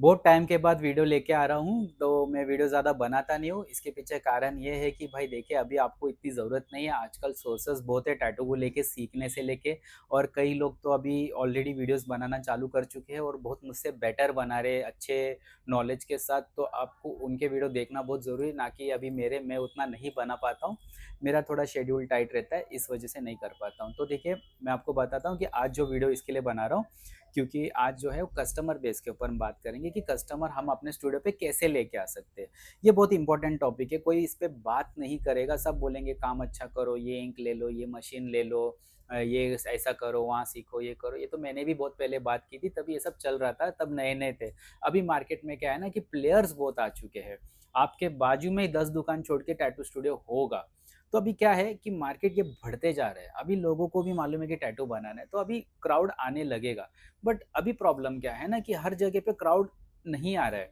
बहुत टाइम के बाद वीडियो लेके आ रहा हूँ, तो मैं वीडियो ज़्यादा बनाता नहीं हूँ। इसके पीछे कारण ये है कि भाई देखिए अभी आपको इतनी ज़रूरत नहीं है, आजकल सोर्सेज़ बहुत है टैटू को लेके सीखने से लेके और कई लोग तो अभी ऑलरेडी वीडियोज़ बनाना चालू कर चुके हैं और बहुत मुझसे बेटर बना रहे हैं, अच्छे नॉलेज के साथ। तो आपको उनके वीडियो देखना बहुत ज़रूरी है, ना कि अभी मेरे मैं उतना नहीं बना पाता हूँ। मेरा थोड़ा शेड्यूल टाइट रहता है, इस वजह से नहीं कर पाता हूँ। तो देखिए, मैं आपको बताता हूँ कि आज जो वीडियो इसके लिए बना रहा हूँ, क्योंकि आज जो है वो कस्टमर बेस के ऊपर हम बात करेंगे कि कस्टमर हम अपने स्टूडियो पे कैसे लेके आ सकते हैं। ये बहुत इंपॉर्टेंट टॉपिक है, कोई इस पे बात नहीं करेगा, सब बोलेंगे काम अच्छा करो, ये इंक ले लो, ये मशीन ले लो, ये ऐसा करो, वहाँ सीखो, ये करो। ये तो मैंने भी बहुत पहले बात की थी, तब ये सब चल रहा था, तब नए-नए थे। अभी मार्केट में क्या है ना कि प्लेयर्स बहुत आ चुके हैं। आपके बाजू में ही 10 दुकान छोड़ के टैटू स्टूडियो होगा। तो अभी क्या है कि मार्केट ये बढ़ते जा रहा है। अभी लोगों को भी मालूम है कि टैटू बनाना है, तो अभी क्राउड आने लगेगा। बट अभी प्रॉब्लम क्या है ना कि हर जगह पे क्राउड नहीं आ रहा है।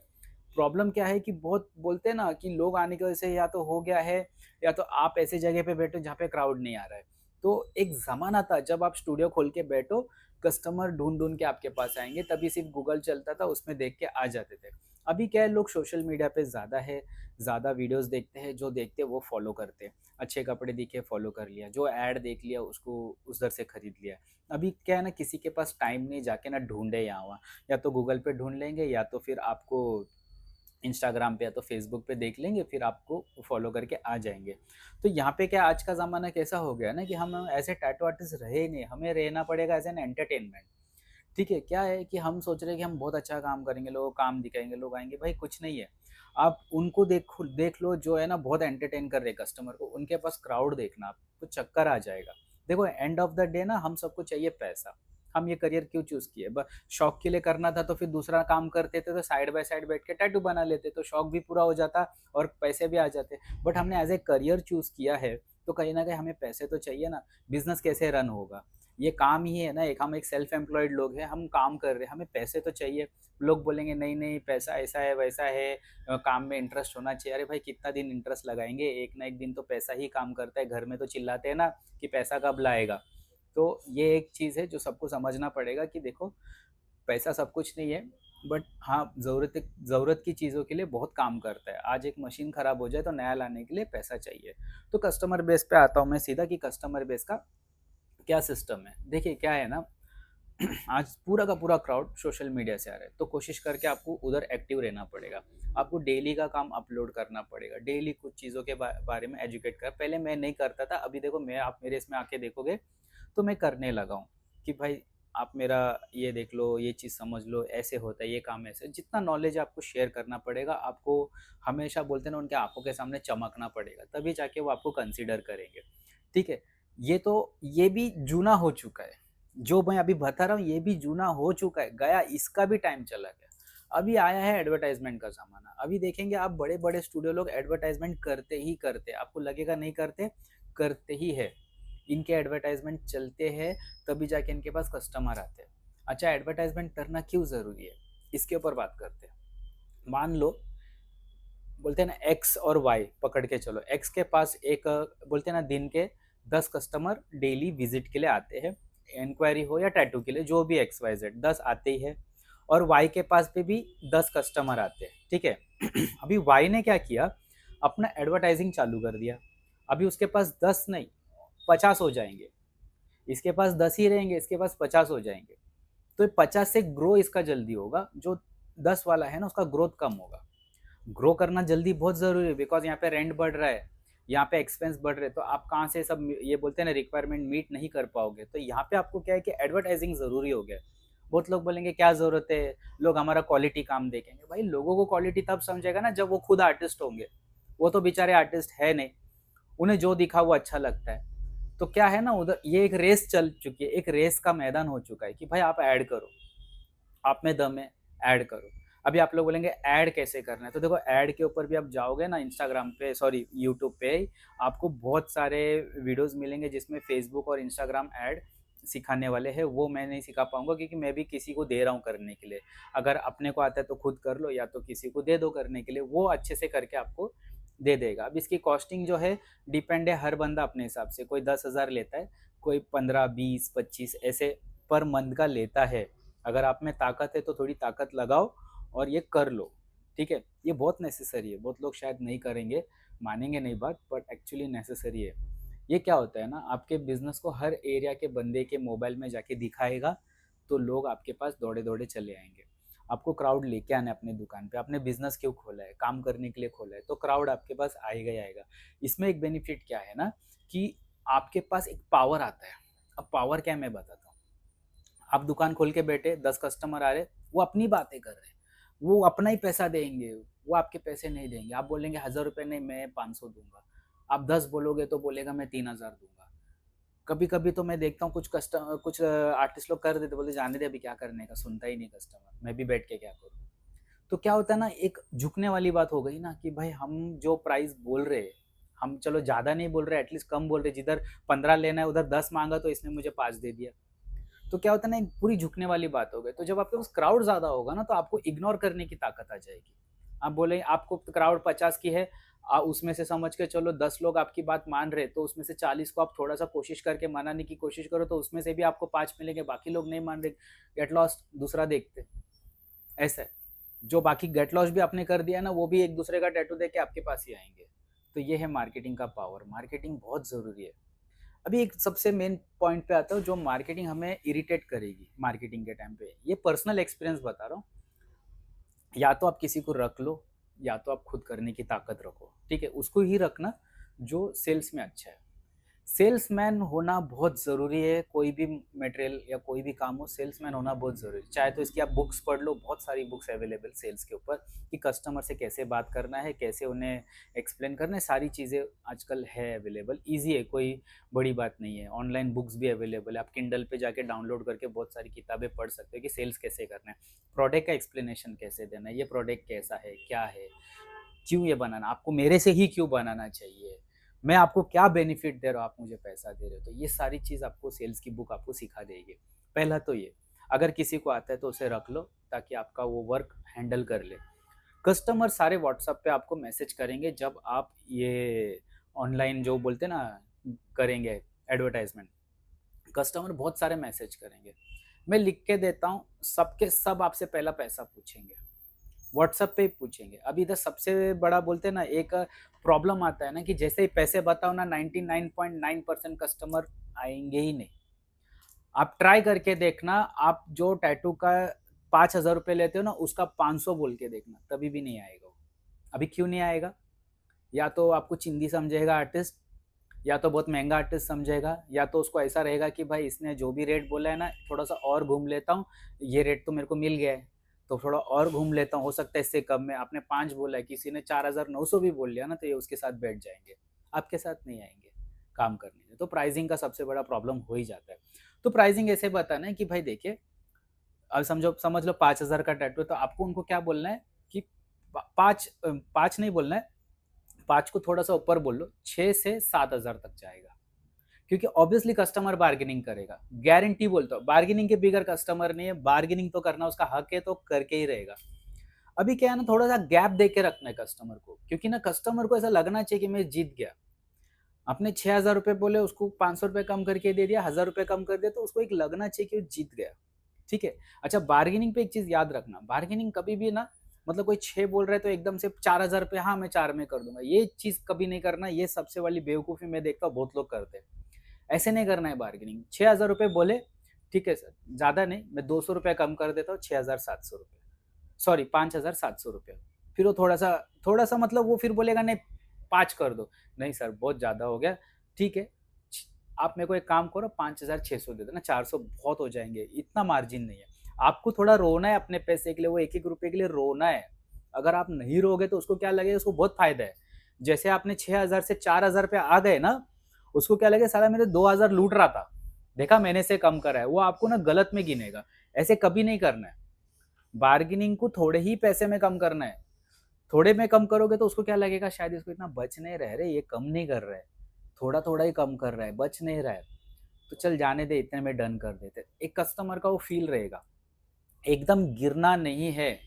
प्रॉब्लम क्या है कि बहुत बोलते हैं ना कि लोग आने की वजह से या तो हो गया है या तो आप ऐसे जगह पे बैठो जहाँ पे क्राउड नहीं आ रहा है। तो एक ज़माना था जब आप स्टूडियो खोल के बैठो, कस्टमर ढूँढ-ढूँढ के आपके पास आएँगे, तभी सिर्फ़ गूगल चलता था, उसमें देख के आ जाते थे। अभी क्या है लोग सोशल मीडिया पे ज़्यादा है, ज़्यादा वीडियोज़ देखते हैं, जो देखते हैं वो फ़ॉलो करते हैं। अच्छे कपड़े दिखे फ़ॉलो कर लिया, जो ऐड देख लिया उसको उधर से खरीद लिया। अभी क्या है ना किसी के पास टाइम नहीं जाके ना ढूँढे यहाँ-वहाँ, या तो गूगल पे ढूँढ लेंगे या तो फिर आपको इंस्टाग्राम पे या तो फेसबुक पे देख लेंगे, फिर आपको फॉलो करके आ जाएँगे। तो यहाँ पे क्या आज का ज़माना कैसा हो गया ना कि हम ऐसे टैटू आर्टिस्ट रहे ही नहीं, हमें रहना पड़ेगा एज़ एन एंटरटेनमेंट। ठीक है, क्या है कि हम सोच रहे हैं कि हम बहुत अच्छा काम करेंगे, लोगों को काम दिखाएँगे, लोग आएँगे, भाई कुछ नहीं है। आप उनको देख लो जो है ना बहुत एंटरटेन कर रहे हैं कस्टमर को, उनके पास क्राउड देखना, आपको चक्कर आ जाएगा। देखो एंड ऑफ द डे ना हम सबको चाहिए पैसा। हम ये करियर क्यों चूज़ किए? शौक के लिए करना था तो फिर दूसरा काम करते थे तो साइड बाय साइड बैठ के टैटू बना लेते, तो शौक भी पूरा हो जाता और पैसे भी आ जाते। बट हमने एज़ ए करियर चूज़ किया है, तो कहीं न कहीं हमें पैसे तो चाहिए ना, बिज़नेस कैसे रन होगा? ये काम ही है ना एक, हम एक सेल्फ एम्प्लॉयड लोग हैं, हम काम कर रहे हैं, हमें पैसे तो चाहिए। लोग बोलेंगे नहीं, नहीं पैसा ऐसा है, वैसा है, काम में इंटरेस्ट होना चाहिए। अरे भाई कितना दिन इंटरेस्ट लगाएँगे? एक ना एक दिन तो पैसा ही काम करता है। घर में तो चिल्लाते हैं ना कि पैसा कब लाएगा? तो ये एक चीज़ है जो सबको समझना पड़ेगा कि देखो पैसा सब कुछ नहीं है, बट हाँ, ज़रूरत की चीज़ों के लिए बहुत काम करता है। आज एक मशीन खराब हो जाए तो नया लाने के लिए पैसा चाहिए। तो कस्टमर बेस पे आता हूँ मैं सीधा कि कस्टमर बेस का क्या सिस्टम है। देखिए क्या है ना आज पूरा का पूरा क्राउड सोशल मीडिया से आ रहा है, तो कोशिश करके आपको उधर एक्टिव रहना पड़ेगा। आपको डेली का काम अपलोड करना पड़ेगा, डेली कुछ चीज़ों के बारे में एजुकेट कर। पहले मैं नहीं करता था, अभी देखो मैं आप मेरे इसमें आके देखोगे तो मैं करने लगा हूँ कि भाई आप मेरा ये देख लो, ये चीज़ समझ लो, ऐसे होता है, ये काम ऐसे। जितना नॉलेज आपको शेयर करना पड़ेगा, आपको हमेशा बोलते हैं ना उनके आँखों के सामने चमकना पड़ेगा, तभी जाके वो आपको कंसीडर करेंगे। ठीक है? ये भी जूना हो चुका है। जो मैं अभी बता रहा हूँ ये भी जूना हो चुका है, गया इसका भी टाइम चला गया। अभी आया है एडवर्टाइज़मेंट का ज़माना। अभी देखेंगे आप बड़े-बड़े स्टूडियो लोग एडवर्टाइज़मेंट करते ही करते हैं। आपको लगेगा नहीं करते, करते ही है। इनके एडवर्टाइज़मेंट चलते हैं तभी जाके इनके पास कस्टमर आते हैं। अच्छा एडवर्टाइज़मेंट करना क्यों ज़रूरी है? इसके ऊपर बात करते हैं। मान लो बोलते हैं ना एक्स और वाई पकड़ के चलो। एक्स के पास एक बोलते हैं ना दिन के 10 कस्टमर डेली विज़िट के लिए आते हैं। इंक्वायरी हो या टैटू के लिए जो भी एक्स, वाई, ज़ेड 10 आते ही है और वाई के पास पे भी 10 कस्टमर आते हैं, ठीक है? अभी वाई ने क्या किया, अपना एडवर्टाइज़िंग चालू कर दिया। अभी उसके पास 10 नहीं 50 हो जाएँगे। इसके पास 10 ही रहेंगे, इसके पास 50 हो जाएँगे। तो 50 से ग्रो इसका जल्दी होगा, जो 10 वाला है ना उसका ग्रोथ कम होगा। ग्रो करना जल्दी बहुत ज़रूरी है बिकॉज़ यहाँ पे रेंट बढ़ रहा है, यहाँ पे एक्सपेंस बढ़ रहे हैं, तो आप कहाँ से सब ये बोलते हैं ना रिक्वायरमेंट मीट नहीं कर पाओगे। तो यहाँ पे आपको क्या है कि एडवर्टाइज़िंग ज़रूरी हो गया है। बहुत लोग बोलेंगे क्या ज़रूरत है, लोग हमारा क्वालिटी काम देखेंगे। भाई लोगों को क्वालिटी तब समझेगा ना जब वो खुद आर्टिस्ट होंगे। वो तो बेचारे आर्टिस्ट है नहीं, उन्हें जो दिखा वो अच्छा लगता है। तो क्या है ना उधर ये एक रेस चल चुकी है, एक रेस का मैदान हो चुका है कि भाई आप ऐड करो। आप में दम है, ऐड करो। अभी आप लोग बोलेंगे ऐड कैसे करना है? तो देखो ऐड के ऊपर भी आप जाओगे ना इंस्टाग्राम पे सॉरी यूट्यूब पे आपको बहुत सारे वीडियोज़ मिलेंगे जिसमें फ़ेसबुक और इंस्टाग्राम ऐड सिखाने वाले हैं। वो मैं नहीं सिखा पाऊँगा क्योंकि मैं भी किसी को दे रहा हूँ करने के लिए। अगर अपने को आता है तो खुद कर लो या तो किसी को दे दो करने के लिए, वो अच्छे से करके आपको दे देगा। अब इसकी कॉस्टिंग जो है डिपेंड है हर बंदा अपने हिसाब से, कोई 10,000 लेता है, कोई 15, 20, 25 ऐसे पर मंथ का लेता है। अगर आप में ताकत है तो थोड़ी ताकत लगाओ और ये कर लो, ठीक है? ये बहुत नेसेसरी है, बहुत लोग शायद नहीं करेंगे, मानेंगे नहीं बात, बट एक्चुअली नेसेसरी है। ये क्या होता है ना, आपके बिज़नेस को हर एरिया के बंदे के मोबाइल में जाके दिखाएगा, तो लोग आपके पास दौड़े-दौड़े चले आएँगे। आपको क्राउड लेके आना है अपनी दुकान पे, आपने बिज़नेस क्यों खोला है? काम करने के लिए खोला है, तो क्राउड आपके पास आएगा ही आएगा। इसमें एक बेनिफिट क्या है ना कि आपके पास एक पावर आता है। अब पावर क्या है मैं बताता हूँ। आप दुकान खोल के बैठे, 10 कस्टमर आ रहे, वो अपनी बातें कर रहे हैं, वो अपना ही पैसा देंगे, वो आपके पैसे नहीं देंगे। आप बोलेंगे ₹1000 नहीं, मैं 500 दूँगा। आप 10 बोलोगे तो बोलेगा मैं 3000 दूँगा। कभी-कभी तो मैं देखता हूँ कुछ आर्टिस्ट लोग कर देते, बोलते जाने दे अभी क्या करने का, सुनता ही नहीं कस्टमर, मैं भी बैठ के क्या करूँ? तो क्या होता है ना, एक झुकने वाली बात हो गई ना कि भाई हम जो प्राइस बोल रहे हैं, हम चलो ज़्यादा नहीं बोल रहे, एटलीस्ट कम बोल रहे, जिधर 15 लेना है उधर 10 माँगा तो इसने मुझे 5 दे दिया। तो क्या होता है ना, एक पूरी झुकने वाली बात हो गई। तो जब आपके पास क्राउड ज़्यादा होगा ना, तो आपको इग्नोर करने की ताकत आ जाएगी। आप बोले आपको क्राउड 50 की है, उसमें से समझ के चलो 10 लोग आपकी बात मान रहे, तो उसमें से 40 को आप थोड़ा-सा कोशिश करके मनाने की कोशिश करो, तो उसमें से भी आपको 5 मिलेंगे, बाकी लोग नहीं मान रहे, गेट लॉस्ट, दूसरा देखते। ऐसा है। जो बाकी गेट लॉस भी आपने कर दिया है ना, वो भी एक दूसरे का टैटू देके आपके पास ही आएँगे। तो ये है मार्केटिंग का पावर, मार्केटिंग बहुत ज़रूरी है। अभी एक सबसे मेन पॉइंट पे आता हूँ, जो मार्केटिंग हमें इरिटेट करेगी मार्केटिंग के टाइम पे। ये पर्सनल एक्सपीरियंस बता रहा हूँ। या तो आप किसी को रख लो, या तो आप खुद करने की ताकत रखो, ठीक है? उसको ही रखना जो सेल्स में अच्छा है। सेल्समैन होना बहुत ज़रूरी है, कोई भी मटेरियल या कोई भी काम हो, सेल्समैन होना बहुत ज़रूरी है। चाहे तो इसकी आप बुक्स पढ़ लो, बहुत सारी बुक्स अवेलेबल सेल्स के ऊपर कि कस्टमर से कैसे बात करना है, कैसे उन्हें एक्सप्लेन करना है, सारी चीज़ें आजकल है अवेलेबल, ईज़ी है, कोई बड़ी बात नहीं है। ऑनलाइन बुक्स भी अवेलेबल है, आप किंडल पे जाके डाउनलोड करके बहुत सारी किताबें पढ़ सकते हो कि सेल्स कैसे करना है, प्रोडक्ट का एक्सप्लेनेशन कैसे देना है, ये प्रोडक्ट कैसा है, क्या है, क्यों ये बनाना, आपको मेरे से ही क्यों बनाना चाहिए, मैं आपको क्या बेनिफिट दे रहा हूँ, आप मुझे पैसा दे रहे हो, तो ये सारी चीज़ आपको सेल्स की बुक आपको सिखा देगी। पहला तो ये, अगर किसी को आता है तो उसे रख लो ताकि आपका वो वर्क हैंडल कर ले। कस्टमर सारे व्हाट्सएप पे आपको मैसेज करेंगे जब आप ये ऑनलाइन जो बोलते हैं ना करेंगे एडवर्टाइजमेंट, कस्टमर बहुत सारे मैसेज करेंगे। मैं लिख के देता हूँ, सबके सब आपसे पहला पैसा पूछेंगे, व्हाट्सएप पे ही पूछेंगे। अभी इधर सबसे बड़ा बोलते हैं ना एक प्रॉब्लम आता है ना कि जैसे ही पैसे बताओ ना 99.9% कस्टमर आएँगे ही नहीं। आप ट्राई करके देखना, आप जो टैटू का ₹5000 लेते हो ना उसका 500 बोल के देखना, तभी भी नहीं आएगा वो। अभी क्यों नहीं आएगा? या तो आपको चिंदी समझेगा आर्टिस्ट, या तो बहुत महँगा आर्टिस्ट समझेगा, या तो उसको ऐसा रहेगा कि भाई इसने जो भी रेट बोला है ना थोड़ा-सा और घूम लेता हूँ, ये रेट तो मेरे को मिल गया है, तो थोड़ा और घूम लेता हूँ, हो सकता है इससे कम में। आपने 5 बोला है, किसी ने 4900 भी बोल लिया ना तो ये उसके साथ बैठ जाएँगे, आपके साथ नहीं आएँगे काम करने में। तो प्राइज़िंग का सबसे बड़ा प्रॉब्लम हो ही जाता है। तो प्राइज़िंग ऐसे बताना है कि भाई देखिए, अब समझ लो 5000 का टैटू है तो आपको उनको क्या बोलना है कि 5 नहीं बोलना है, 5 को थोड़ा-सा ऊपर बोल लो, 6 से 7000 तक जाएगा। क्योंकि ऑब्वियसली कस्टमर बार्गेनिंग करेगा, गारंटी बोलता हूँ, बार्गेनिंग के बगैर कस्टमर नहीं है, बार्गेनिंग तो करना उसका हक है तो करके ही रहेगा। अभी क्या है ना, थोड़ा-सा गैप दे के रखना है कस्टमर को, क्योंकि ना कस्टमर को ऐसा लगना चाहिए कि मैं जीत गया। आपने ₹6000 बोले, उसको ₹500 कम करके दे दिया, ₹1000 कम कर दिया, तो उसको एक लगना चाहिए कि वो जीत गया, ठीक है? अच्छा, बार्गेनिंग पे एक चीज़ याद रखना, बार्गेनिंग कभी भी ना, मतलब कोई 6 बोल रहा है तो एकदम से ₹4000 हाँ, मैं 4 में कर दूँगा, ये चीज़ कभी नहीं करना, ये सबसे वाली बेवकूफ़ी मैं देखता हूँ बहुत लोग करते हैं। ऐसे नहीं करना है बार्गेनिंग, ₹6000 बोले, ठीक है सर, ज़्यादा नहीं, मैं ₹200 कम कर देता हूँ, ₹6700, सॉरी ₹5700। फिर वो थोड़ा-सा मतलब वो फिर बोलेगा नहीं 5 कर दो, नहीं सर बहुत ज़्यादा हो गया, ठीक है, छ आप मेरे को एक काम करो 5600 दे देना, 400 बहुत हो जाएँगे, इतना मार्जिन नहीं है। आपको थोड़ा रोना है अपने पैसे के लिए, वो एक-एक रुपए के लिए रोना है। अगर आप नहीं रोगे तो उसको क्या लगेगा, उसको बहुत फ़ायदा है। जैसे आपने 6000 से 4000 पे आ गए ना, उसको क्या लगेगा साला मेरे 2000 लूट रहा था, देखा मैंने से कम करा है, वो आपको ना गलत में गिनेगा। ऐसे कभी नहीं करना है। बार्गेनिंग को थोड़े ही पैसे में कम करना है। थोड़े में कम करोगे तो उसको क्या लगेगा, शायद इसको इतना बच नहीं रहा है रे, ये कम नहीं कर रहा है, थोड़ा-थोड़ा ही कम कर रहा है, बच नहीं रहा है, तो चल जाने दे, इतने में डन कर देते। एक कस्टमर का वो फ़ील रहेगा, एकदम गिरना नहीं है।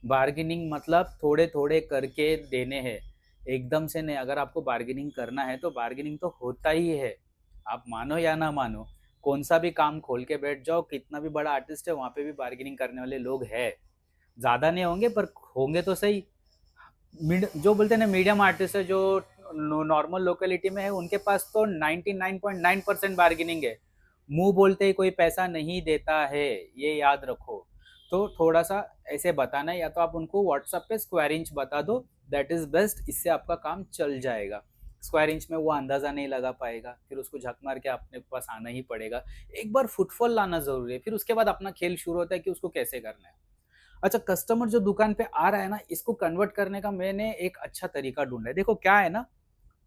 बार्गेनिंग मतलब थोड़े-थोड़े करके देने हैं, एकदम से नहीं। अगर आपको बार्गेनिंग करना है तो बार्गेनिंग तो होता ही है, आप मानो या ना मानो। कौन-सा भी काम खोल के बैठ जाओ, कितना भी बड़ा आर्टिस्ट है, वहाँ पे भी बार्गेनिंग करने वाले लोग हैं। ज़्यादा नहीं होंगे पर होंगे तो सही। जो बोलते हैं ना मीडियम आर्टिस्ट है जो नॉर्मल लोकेलिटी में है, उनके पास तो 99.9% बार्गेनिंग है। मुंह बोलते ही कोई पैसा नहीं देता है, ये याद रखो। तो थोड़ा सा ऐसे बताना है, या तो आप उनको व्हाट्सएप पे स्क्वायर इंच बता दो, दैट इज बेस्ट, इससे आपका काम चल जाएगा। स्क्वायर इंच में वो अंदाजा नहीं लगा पाएगा, फिर उसको झक मार के अपने पास आना ही पड़ेगा। एक बार फुटफॉल लाना जरूरी है, फिर उसके बाद अपना खेल शुरू होता है कि उसको कैसे करना है। अच्छा, कस्टमर जो दुकान पे आ रहा है ना, इसको कन्वर्ट करने का मैंने एक अच्छा तरीका ढूंढा है। देखो क्या है ना,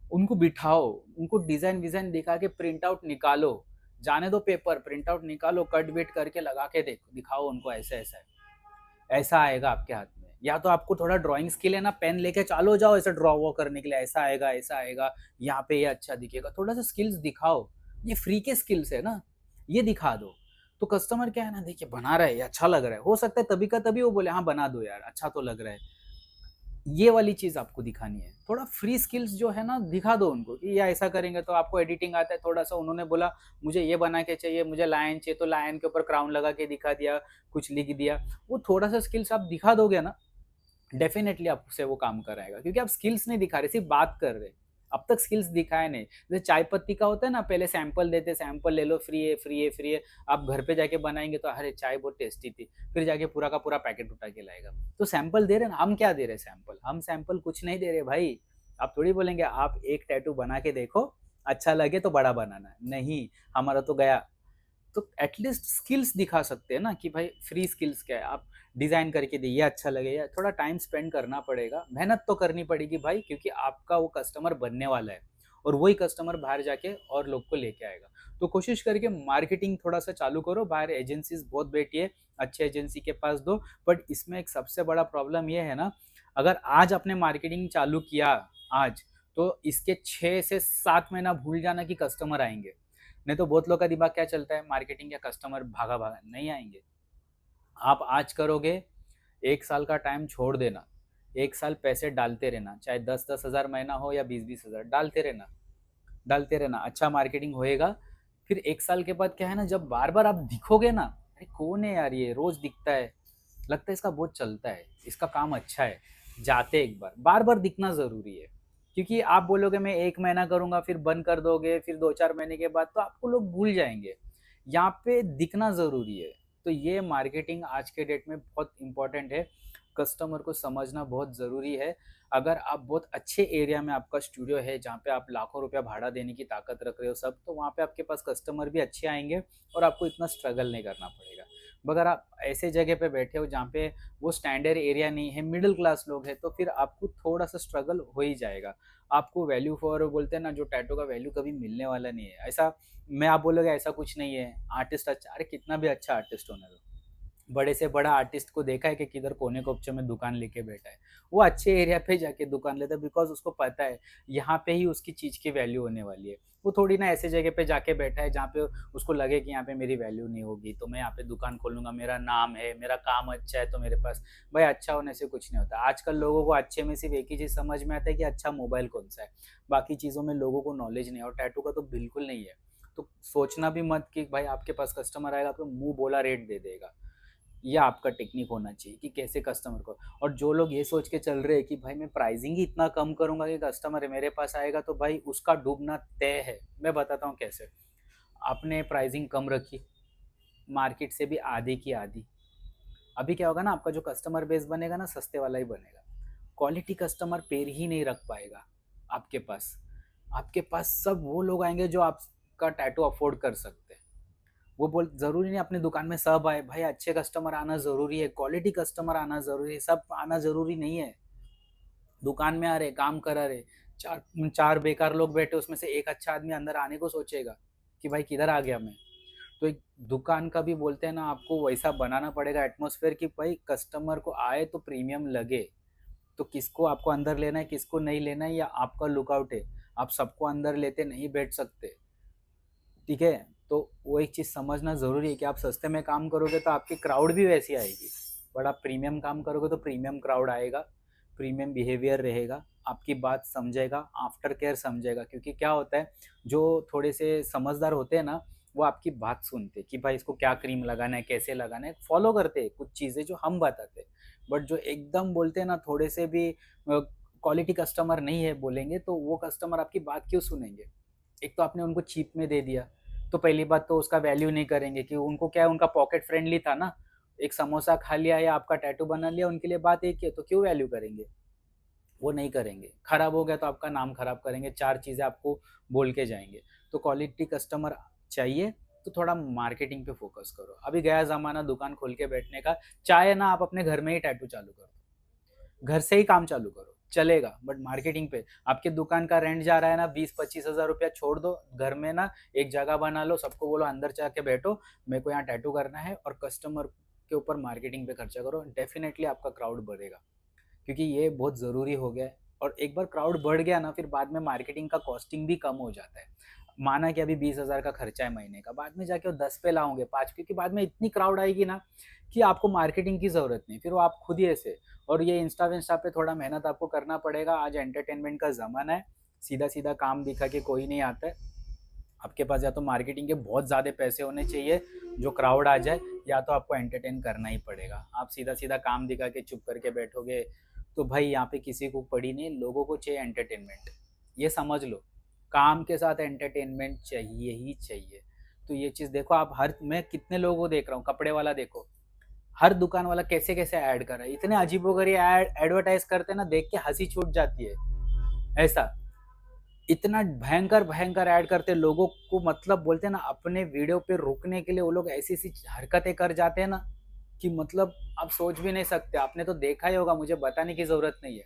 उनको बिठाओ, उनको डिजाइन विजाइन दिखा के प्रिंट आउट निकालो, जाने दो पेपर, प्रिंट आउट निकालो, कट वेट करके लगा के देखो, दिखाओ उनको ऐसे ऐसा है, ऐसा आएगा आपके हाथ में। या तो आपको थोड़ा ड्राइंग स्किल है ना, पेन लेके चालो जाओ ऐसे ड्रॉ वो करने के लिए, ऐसा आएगा ऐसा आएगा, यहाँ पे ये अच्छा दिखेगा, थोड़ा सा स्किल्स दिखाओ। ये फ्री के स्किल्स है ना, ये दिखा दो। तो कस्टमर क्या है ना, देखिए बना रहा है, ये अच्छा लग रहा है, हो सकता है तभी का तभी वो बोले हाँ बना दो यार, अच्छा तो लग रहा है। ये वाली चीज आपको दिखानी है, थोड़ा फ्री स्किल्स जो है ना दिखा दो उनको कि ये ऐसा करेंगे तो आपको एडिटिंग आता है थोड़ा सा, उन्होंने बोला मुझे ये बना के चाहिए, मुझे लायन चाहिए, तो लायन के ऊपर क्राउन लगा के दिखा दिया, कुछ लिख दिया। वो थोड़ा सा स्किल्स आप दिखा दोगे ना, डेफिनेटली आपसे वो काम कराएगा, क्योंकि आप स्किल्स नहीं दिखा रहे, सिर्फ बात कर रहे। अब तक स्किल्स दिखाए नहीं। जैसे चाय पत्ती का होता है ना, पहले सैंपल देते, सैंपल ले लो, फ्री है फ्री है फ्री है। आप घर पे जाके बनाएंगे तो अरे चाय बहुत टेस्टी थी, फिर जाके पूरा का पूरा पैकेट उठा के लाएगा। तो सैंपल दे रहे हैं ना, हम क्या दे रहे हैं सैंपल, हम सैंपल कुछ नहीं दे रहे भाई। आप थोड़ी बोलेंगे आप एक टैटू बना के देखो, अच्छा लगे तो बड़ा बनाना, नहीं, हमारा तो गया। तो एटलीस्ट स्किल्स दिखा सकते हैं ना कि भाई फ्री स्किल्स क्या है, आप डिजाइन करके दिए अच्छा लगेगा, थोड़ा टाइम स्पेंड करना पड़ेगा, मेहनत तो करनी पड़ेगी भाई, क्योंकि आपका वो कस्टमर बनने वाला है, और वही कस्टमर बाहर जाके और लोग को लेके आएगा। तो कोशिश करके मार्केटिंग थोड़ा सा चालू करो, बाहर एजेंसीज बहुत बैठी है, अच्छे एजेंसी के पास दो। बट इसमें एक सबसे बड़ा प्रॉब्लम ये है ना, अगर आज आपने मार्केटिंग चालू किया आज, तो इसके 6 से 7 महीना भूल जाना कि कस्टमर आएंगे। नहीं तो बहुत लोग का दिमाग क्या चलता है, मार्केटिंग या कस्टमर भागा भागा नहीं आएंगे। आप आज करोगे, 1 साल का टाइम छोड़ देना, 1 साल पैसे डालते रहना, चाहे 10-10 हज़ार महीना हो या 20-20 हज़ार, डालते रहना, डालते रहना, अच्छा मार्केटिंग होएगा। फिर 1 साल के बाद क्या है ना, जब बार बार आप दिखोगे ना, अरे कौन है यार ये रोज दिखता है, लगता है इसका बहुत चलता है, इसका काम अच्छा है, जाते एक बार, बार बार दिखना जरूरी है। क्योंकि आप बोलोगे मैं 1 महीना करूंगा फिर बंद कर दोगे, फिर 2-4 महीने के बाद तो आपको लोग भूल जाएंगे। यहाँ पे दिखना जरूरी है। तो ये मार्केटिंग आज के डेट में बहुत इंपॉर्टेंट है, कस्टमर को समझना बहुत ज़रूरी है। अगर आप बहुत अच्छे एरिया में आपका स्टूडियो है, जहाँ पे आप लाखों रुपया भाड़ा देने की ताकत रख रहे हो सब, तो वहाँ पे आपके पास कस्टमर भी अच्छे आएंगे और आपको इतना स्ट्रगल नहीं करना पड़ेगा। मगर आप ऐसे जगह पे बैठे हो जहाँ पे वो स्टैंडर्ड एरिया नहीं है, मिडिल क्लास लोग हैं, तो फिर आपको थोड़ा सा स्ट्रगल हो ही जाएगा। आपको वैल्यू फॉर बोलते हैं ना, जो टैटू का वैल्यू कभी मिलने वाला नहीं है ऐसा। मैं आप बोलोगे ऐसा कुछ नहीं है, आर्टिस्ट अच्छा, अरे कितना भी अच्छा आर्टिस्ट होने दो, बड़े से बड़ा आर्टिस्ट को देखा है कि किधर कोने कोपचे में दुकान लेके बैठा है, वो अच्छे एरिया पे जाके दुकान लेता है, बिकॉज उसको पता है यहाँ पे ही उसकी चीज़ की वैल्यू होने वाली है। वो थोड़ी ना ऐसे जगह पे जाके बैठा है जहाँ पे उसको लगे कि यहाँ पे मेरी वैल्यू नहीं होगी, तो मैं यहाँ पे दुकान खोलूंगा, मेरा नाम है, मेरा काम अच्छा है तो मेरे पास। भाई अच्छा होने से कुछ नहीं होता, आजकल लोगों को अच्छे में सिर्फ एक ही चीज़ समझ में आता है कि अच्छा मोबाइल कौन सा है, बाकी चीज़ों में लोगों को नॉलेज नहीं है, और टैटू का तो बिल्कुल नहीं है। तो सोचना भी मत कि भाई आपके पास कस्टमर आएगा तो मुंह बोला रेट दे देगा। ये आपका टेक्निक होना चाहिए कि कैसे कस्टमर को। और जो लोग ये सोच के चल रहे हैं कि भाई मैं प्राइसिंग ही इतना कम करूंगा कि कस्टमर मेरे पास आएगा, तो भाई उसका डूबना तय है। मैं बताता हूँ कैसे। आपने प्राइसिंग कम रखी, मार्केट से भी आधी की आधी। अभी क्या होगा ना, आपका जो कस्टमर बेस बनेगा ना, सस्ते वाला ही बनेगा, क्वालिटी कस्टमर पैर ही नहीं रख पाएगा आपके पास। आपके पास सब वो लोग आएंगे जो आपका टैटू अफोर्ड कर सकते हैं। वो बोल जरूरी नहीं अपनी दुकान में सब आए भाई, अच्छे कस्टमर आना जरूरी है, क्वालिटी कस्टमर आना जरूरी है, सब आना जरूरी नहीं है। दुकान में आ रहे, काम करा रहे, चार चार बेकार लोग बैठे, उसमें से एक अच्छा आदमी अंदर आने को सोचेगा कि भाई किधर आ गया मैं। तो एक दुकान का भी बोलते हैं ना, आपको वैसा बनाना पड़ेगा एटमोसफेयर कि भाई कस्टमर को आए तो प्रीमियम लगे। तो किसको आपको अंदर लेना है, किसको नहीं लेना है, या आपका लुकआउट है। आप सबको अंदर लेते नहीं बैठ सकते, ठीक है। तो वो एक चीज़ समझना ज़रूरी है कि आप सस्ते में काम करोगे तो आपकी क्राउड भी वैसी आएगी, बड़ा प्रीमियम काम करोगे तो प्रीमियम क्राउड आएगा, प्रीमियम बिहेवियर रहेगा, आपकी बात समझेगा, आफ्टर केयर समझेगा। क्योंकि क्या होता है, जो थोड़े से समझदार होते हैं ना, वो आपकी बात सुनते कि भाई इसको क्या क्रीम लगाना है, कैसे लगाना है, फॉलो करते हैं कुछ चीज़ें जो हम बताते हैं। बट जो एकदम बोलते हैं ना थोड़े से भी क्वालिटी कस्टमर नहीं है बोलेंगे, तो वो कस्टमर आपकी बात क्यों सुनेंगे? एक तो आपने उनको चीप में दे दिया, तो पहली बात तो उसका वैल्यू नहीं करेंगे कि उनको क्या है, उनका पॉकेट फ्रेंडली था ना, एक समोसा खा लिया या आपका टैटू बना लिया, उनके लिए बात एक ही है, तो क्यों वैल्यू करेंगे? वो नहीं करेंगे। खराब हो गया तो आपका नाम खराब करेंगे, 4 चीज़ें आपको बोल के जाएँगे। तो क्वालिटी कस्टमर चाहिए, तो थोड़ा मार्केटिंग पे फ़ोकस करो। अभी गया ज़माना दुकान खोल के बैठने का, चाहे ना आप अपने घर में ही टैटू चालू कर दो। घर से ही काम चालू करो, चलेगा, बट मार्केटिंग पे आपके दुकान का रेंट जा रहा है ना 20-25 हज़ार रुपया, छोड़ दो, घर में ना एक जगह बना लो, सबको बोलो अंदर जाके बैठो, मेरे को यहाँ टैटू करना है, और कस्टमर के ऊपर मार्केटिंग पे खर्चा करो, डेफ़िनेटली आपका क्राउड बढ़ेगा। क्योंकि ये बहुत ज़रूरी हो गया है, और एक बार क्राउड बढ़ गया ना, फिर बाद में मार्केटिंग का कॉस्टिंग भी कम हो जाता है। माना कि अभी 20,000 का खर्चा है महीने का, बाद में जाके वो 10 पे लाओगे, 5, क्योंकि बाद में इतनी क्राउड आएगी ना कि आपको मार्केटिंग की ज़रूरत नहीं, फिर वो आप खुद ही ऐसे। और ये इंस्टा विंस्टा पे थोड़ा मेहनत आपको करना पड़ेगा। आज एंटरटेनमेंट का ज़माना है, सीधा-सीधा काम दिखा के कोई नहीं आता है। आपके पास या तो मार्केटिंग के बहुत ज़्यादा पैसे होने चाहिए, जो क्राउड आ जाए, या तो आपको एंटरटेन करना ही पड़ेगा। आप सीधा-सीधा काम दिखा के चुप करके बैठोगे, तो भाई यहाँ पे किसी को पड़ी नहीं, लोगों को चाहिए एंटरटेनमेंट। ये समझ लो, काम के साथ एंटरटेनमेंट चाहिए ही चाहिए। तो ये चीज़ देखो, आप हर मैं कितने लोगों को देख रहा हूँ, कपड़े वाला देखो, हर दुकान वाला कैसे-कैसे ऐड कर रहा है। इतने अजीबोगरीब एडवर्टाइज़ करते हैं ना, देख के हँसी छूट जाती है, ऐसा। इतना भयंकर-भयंकर ऐड करते हैं लोगों को, मतलब बोलते हैं ना अपने वीडियो पे रोकने के लिए वो लोग ऐसी-ऐसी हरकतें कर जाते हैं ना, कि मतलब आप सोच भी नहीं सकते। आपने तो देखा ही होगा, मुझे बताने की ज़रूरत नहीं है।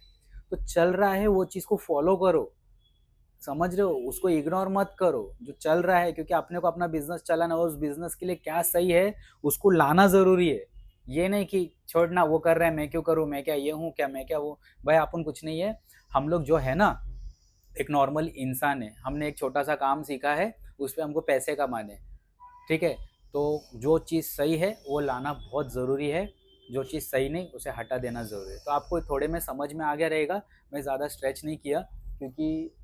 तो चल रहा है वो चीज़ को फ़ॉलो करो, समझ रहे हो? उसको इग्नोर मत करो, जो चल रहा है, क्योंकि अपने को अपना बिज़नेस चलाना है, और उस बिज़नेस के लिए क्या सही है, उसको लाना ज़रूरी है। ये नहीं कि छोड़ना, वो कर रहा है मैं क्यों करूँ, मैं क्या ये हूँ क्या, मैं क्या वो। भाई अपन कुछ नहीं है, हम लोग जो है ना एक नॉर्मल इंसान है, हमने एक छोटा-सा काम सीखा है, उसपे हमको पैसे कमाने हैं, ठीक है? तो जो चीज़ सही है, वो लाना बहुत ज़रूरी है, जो चीज़ सही नहीं, उसे हटा देना ज़रूरी है। तो आपको थोड़े में समझ में आ गया रहेगा, मैं ज़्यादा स्ट्रेच नहीं किया, क्योंकि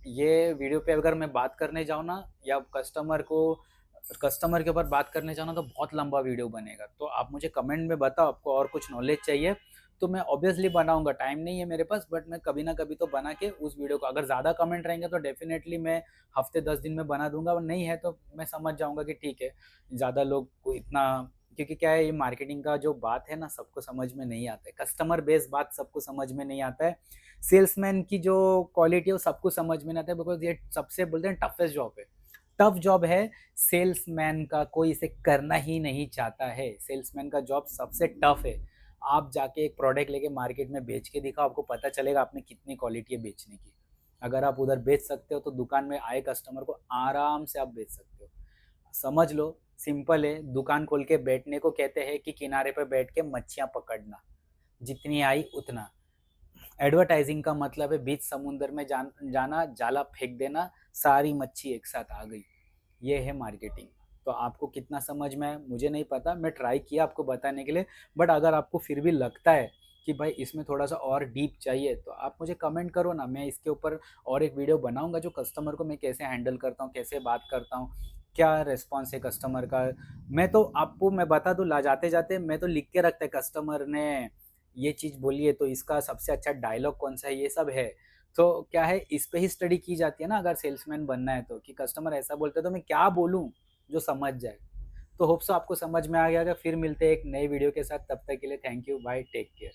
ये वीडियो पे अगर मैं बात करने जाऊँ ना, या कस्टमर के ऊपर बात करने जाऊँ ना, तो बहुत लंबा वीडियो बनेगा। तो आप मुझे कमेंट में बताओ, आपको और कुछ नॉलेज चाहिए, तो मैं ऑब्वियसली बनाऊँगा, टाइम नहीं है मेरे पास, बट मैं कभी ना कभी तो बना के उस वीडियो को, अगर ज़्यादा कमेंट रहेंगे तो डेफ़िनेटली मैं हफ़्ते 10 दिन में बना दूँगा, और नहीं है तो मैं समझ जाऊँगा कि ठीक है, ज़्यादा लोग को इतना, क्योंकि क्या है, ये मार्केटिंग का जो बात है ना, सबको समझ में नहीं आता है। कस्टमर बेस्ड बात सबको समझ में नहीं आता है। सेल्समैन की जो क्वालिटी है वो सबको समझ में नहीं आता है, बिकॉज़ ये सबसे बोलते हैं टफेस्ट जॉब है। टफ जॉब है सेल्समैन का, कोई इसे करना ही नहीं चाहता है। सेल्समैन का जॉब सबसे टफ है। आप जाके एक प्रोडक्ट लेके मार्केट में बेच के दिखाओ, आपको पता चलेगा आप में कितनी क्वालिटी है बेचने की। अगर आप उधर बेच सकते हो, तो दुकान में आए कस्टमर को आराम से आप बेच सकते हो। समझ लो, सिंपल है, दुकान खोल के बैठने को कहते हैं कि किनारे पे बैठ के मच्छियाँ पकड़ना, जितनी आई उतना। एडवर्टाइज़िंग का मतलब है बीच समुद्र में जाना, जाला फेंक देना, सारी मच्छी एक साथ आ गई। ये है मार्केटिंग। तो आपको कितना समझ में आया मुझे नहीं पता, मैं ट्राई किया आपको बताने के लिए, बट अगर आपको फिर भी लगता है कि भाई इसमें थोड़ा-सा और डीप चाहिए, तो आप मुझे कमेंट करो ना, मैं इसके ऊपर और एक वीडियो बनाऊँगा, जो कस्टमर को मैं कैसे हैंडल करता हूँ, कैसे बात करता हूँ, क्या रिस्पॉन्स है कस्टमर का। मैं तो आपको मैं बता दूँ, ला जाते-जाते मैं तो लिख के रखता है, कस्टमर ने ये चीज़ बोली है तो इसका सबसे अच्छा डायलॉग कौन-सा है, ये सब है। तो क्या है, इस पे ही स्टडी की जाती है ना, अगर सेल्समैन बनना है तो, कि कस्टमर ऐसा बोलता है तो मैं क्या बोलूँ जो समझ जाए। तो होप सो आपको समझ में आ गया होगा। फिर मिलते हैं एक नए वीडियो के साथ, तब तक के लिए thank you, bye, take care.